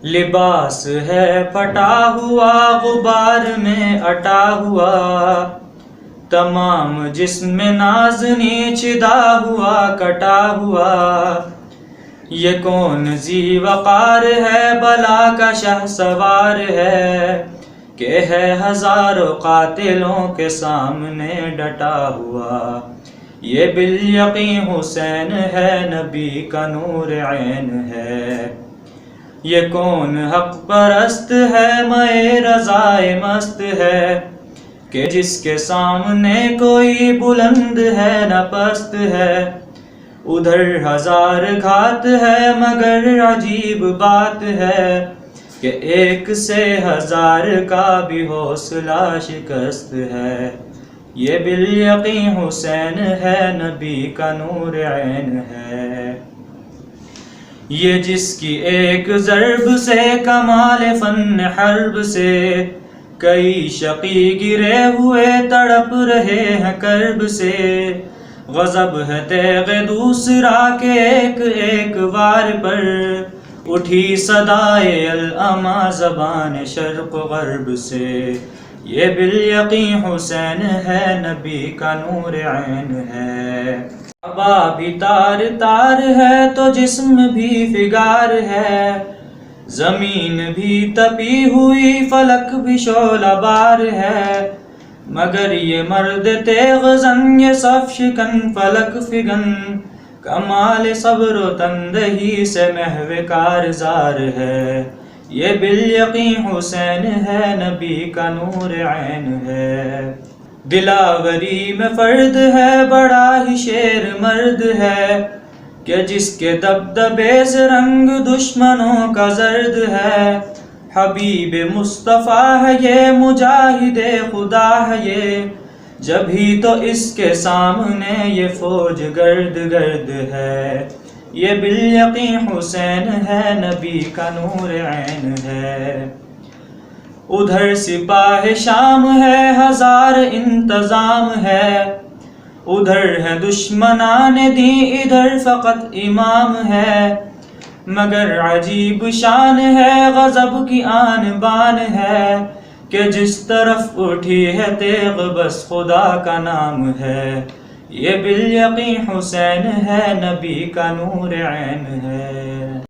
لباس ہے پھٹا ہوا غبار میں اٹا ہوا، تمام جسم نازنی چدا ہوا کٹا ہوا۔ یہ کون ذی وقار ہے بلا کا شہ سوار ہے، کہ ہے ہزاروں قاتلوں کے سامنے ڈٹا ہوا۔ یہ بالیقین حسین ہے، نبی کا نور عین ہے۔ یہ کون حق پرست ہے، مئے رضائے مست ہے، کہ جس کے سامنے کوئی بلند ہے نہ پست ہے۔ ادھر ہزار گھات ہے مگر عجیب بات ہے، کہ ایک سے ہزار کا بھی حوصلہ شکست ہے۔ یہ بالیقین حسین ہے، نبی کا نور عین ہے۔ یہ جس کی ایک ضرب سے کمال فن حرب سے، کئی شقی گرے ہوئے تڑپ رہے ہیں کرب سے۔ غضب ہے تیغ دوسرا کے ایک ایک وار پر، اٹھی صدائے العمیٰ زبان شرق و غرب سے۔ یہ بالیقین حسین ہے، نبی کا نور عین ہے۔ ہوا بھی تار تار ہے تو جسم بھی فگار ہے، زمین بھی تپی ہوئی فلک بھی شعلہ بار ہے۔ مگر یہ مرد تیغ زن، یہ صف شکن فلک فگن، کمال صبر و تندہی سے محو کارزار ہے۔ یہ بالیقین حسین ہے، نبی کا نور عین ہے۔ دلاوری میں فرد ہے، بڑا ہی شیر مرد ہے، کہ جس کے دبدبے سے رنگ دشمنوں کا زرد ہے۔ حبیب مصطفیٰ ہے یہ، مجاہد خدا ہے یہ، جبھی تو اس کے سامنے یہ فوج گرد گرد ہے۔ یہ بالیقین حسین ہے، نبی کا نور عین ہے۔ ادھر سپاہ شام ہے، ہزار انتظام ہے، ادھر ہے دشمنان دین، ادھر فقط امام ہے۔ مگر عجیب شان ہے، غضب کی آن بان ہے، کہ جس طرف اٹھی ہے تیغ بس خدا کا نام ہے۔ یہ بالیقین حسین ہے، نبی کا نور عین ہے۔